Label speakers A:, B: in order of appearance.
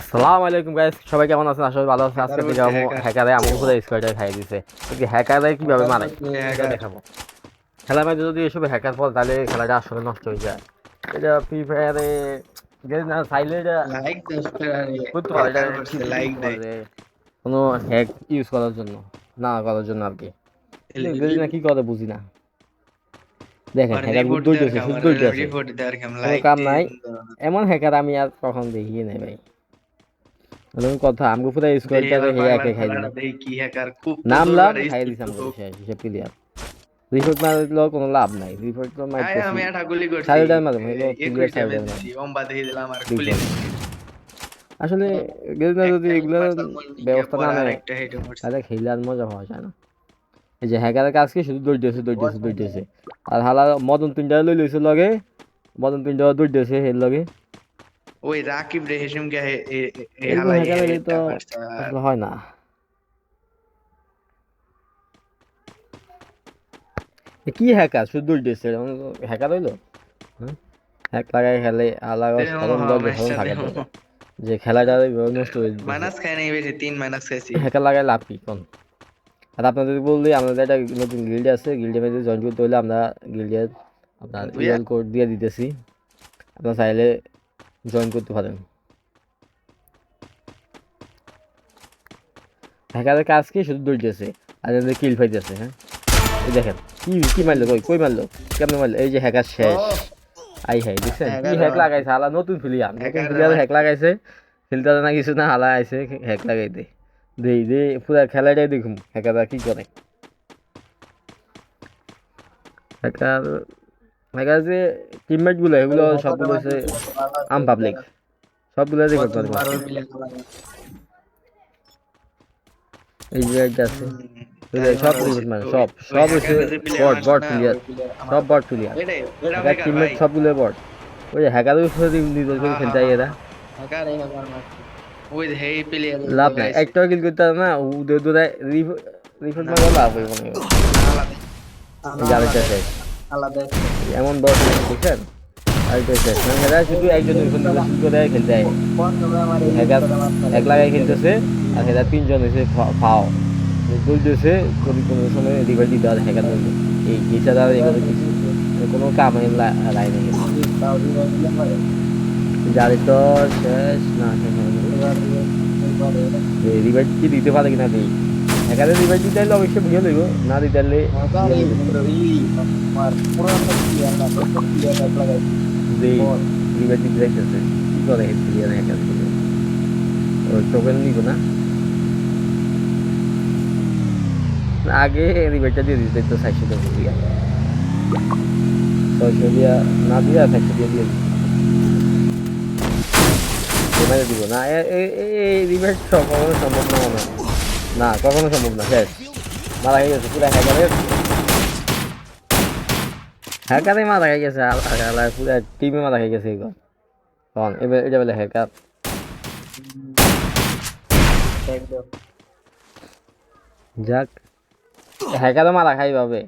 A: আসসালামু আলাইকুম গাইস, সবাই কেমন আছেন? আসলে ভালো আছেন।
B: হ্যাকার
A: আজকে থেকে
B: বলতে হ্যাকার
A: হ্যাকারে আমার পুরো স্কোয়াডে খাই দিছে। কি হ্যাকারে কিভাবে
B: হ্যাকার
A: মারে
B: বলতে
A: এটা
B: হ্যাকার
A: দেখাবো। খেলার মধ্যে যদি এসব হ্যাকার ফল তাহলে খেলাটা আসলে নষ্ট হয়ে যায়। এটা ফ্রি ফায়ারে গেম না চাইলে এটা
B: লাইক দোস্ত
A: করতে পারে, এটা
B: হ্যাকার
A: ঠিক
B: করছে লাইক
A: করতে
B: দে
A: পারে যে কোনো হ্যাক ইউজ করার জন্য, না করার জন্য আর কি। গেম না কি করে বুঝি না। দেখেন
B: আর
A: হ্যাকার
B: রিপোর্ট দেওয়ার
A: দৌড়তেছে,
B: কাম
A: শুধু
B: আর
A: দৌড়তেছে,
B: রিপোর্ট দেওয়ার কাম
A: কোনো
B: লাইক
A: কাম
B: দিয়ে
A: নাই।
B: বন্ধ না
A: এমন হ্যাকার আমি আর কখন দেখিয়ে নাই ভাই। এরকম কথা আমগো পুরো
B: দেই
A: স্কোয়াডটারে
B: এবার
A: হে
B: বাংলার
A: একে খাই দিল।
B: খেলাটা দেই কি হ্যাকার খুব তো
A: নামলাম
B: দৌড়বারে
A: খাই
B: স্পিড
A: দিছে
B: তো
A: আমাকে শেষ হিসেব প্লেয়ার। রিপোর্ট মারলেও কোনো লাভ নাই, রিপোর্ট তো
B: আয়
A: মারতেছি।
B: আমি একটা গুলি করছি
A: সাইডার মারলাম, এগুলো ক্লিয়ার
B: 21
A: সাইডার
B: ড্যামেজ
A: মারলাম।
B: দিছি অম্বা দিয়ে দিলাম আর খুলি
A: রিপোর্ট
B: দিছি
A: আসলে গেমটা যদি
B: একটা হিট
A: এগুলো
B: মারতাম মন নিয়ে
A: ব্যবস্থা না
B: পরে
A: নেয়
B: আরেকটা হেড মারছি
A: তাহলে খেলে আর মজা পাওয়া যায় না। এই যে হ্যাকারের কাজকে শুধু দৌড়তেছে আর হালা মদন তিনটা লই লইছে লগে, মদন তিনটা দৌড়তেছে এর লগে।
B: ওই রাকিব রে হেসিম কে
A: এরকম
B: হালাই
A: হ্যাকার হলে তো
B: হেডটা মারছে আর
A: আসলে হয় না। কি হ্যাকার শুধু দৌড়তেছে, হ্যাকার হইলো? হ্যাক লাগাই খেলে আলাদা
B: দেও
A: সরম
B: হ্যাঁ
A: দরজা সরম
B: ম্যাচটা
A: থাকার
B: দেও
A: দরকার, যে খেলাটা নষ্ট হয়ে যেতেছে।
B: মাইনাস খাই নাই বেশি 3 মাইনাস খাইছি
A: হ্যাকার লাগাই লাভ কি কোন? আর আপনাদের বললি আমাদের একটা নতুন গিল্ড আছে, গিল্ডের মধ্যে জয়েন করতে হলে আমরা গিল্ডের আপনার
B: বুঝা
A: ইউএল কোড দিয়ে দিতেছি, আপনার চাইলে জয়েন করতে পারেন। হ্যাকারের কাজ কি শুধু দৌড়তেছে আর এদের কিল পাইতেছে। হ্যাঁ এই দেখেন কি কি মারলো, কই কই মারলো, কেমনে মারলো? এই যে হ্যাকার শেষ।
B: ও
A: আই হাই দেখছেন কি
B: হ্যাকার
A: হ্যাক লাগাইছে হালা, নতুন
B: হ্যাকার
A: প্লেয়ার হ্যাক লাগাইছে। খেলতে না কিছু না, হালা আইছে হ্যাক লাগাইতে। দেই দে পুরা খেলাটাই দেখুন হ্যাকাররা কি করে। হ্যাকার হ্যাকার যে টিমমেট গুলো এগুলো সবগুলো হচ্ছে আম পাবলিক, সবগুলো রেকর্ড করে মারছে। এই যে একটা আছে, ওই যে
B: তাই
A: সব
B: মারা
A: রিপোর্ট
B: উচিত
A: মানে
B: ওই
A: সব
B: ওই
A: সব হচ্ছে
B: হ্যাকারদের যে প্লেয়ার
A: বট
B: মারছে
A: বট
B: না
A: প্লেয়ার,
B: ওই প্লেয়ার আমার
A: সব বট প্লেয়ার।
B: এটাও
A: হ্যাকার
B: হ্যাকার
A: টিমমেট
B: ভাই
A: সবগুলো বট। ওই যে হ্যাকারের সাথে নিজের করে
B: হ্যাঁ
A: খেলতে
B: হ্যাঁ
A: হয়
B: হ্যাঁ
A: এরা।
B: হ্যাঁ হ্যাকার এই হ্যাকার মারছে ওই যে হেই প্লেয়ার
A: লাভ নাই,
B: লাগাইছে
A: একটাও কিল করতে পারে না, উদয় উদয় রিপোর্ট
B: না
A: মারলে
B: না
A: লাভ
B: না
A: হইব না।
B: না আলাদা
A: এই যে আরেকটা শেষ,
B: আলাদা
A: এমন বট দেখছেন? আরেকটা শেষ, মানে হেরা শুধু একজন দুইজন শুরু করে খেলতে হয়। হ্যাকার এক লাগাই খেলতেছে আর হেরা তিনজন হয়েছে ফাও বলতেছে যদি কোনো সময় রিভার দিতে আর হ্যাকার বলবে এই এছাড়া আর এগুলো কিছু কোনো কামে লাই নেই। যাদের তো শেষ না শেষ হয়নি, রিভাইভ কি দিতে পারে কিনা দেই। এখানে রিভাইভ দিতে হলে অবশ্যই বুঝে লইব, না দিতে হলে দেই রিভাইভ দিতে চাইতেছে কি করে হেড প্লেয়ার হ্যাকার করে। ওই টোকেন নিব না, আগে রিভাইভটা দিয়ে দিতে তো 400 টাকা দিয়া, 600 দিয়া না দিয়া 400 দিয়ে দিয়ে মেরে দিব না। এই রিভাইভ কখনো সম্ভব না, মনে হয় না, কখনো সম্ভব না। শেষ মারা হয়ে গেছে পুরা হ্যাকারের, হ্যাকারে মারা হয়ে গেছে পুরা টিমে মারা হয়ে গেছে এগুলো। তখন এবার এটা বলে হ্যাকার। যাক হ্যাকারও মারা খাই পাবে।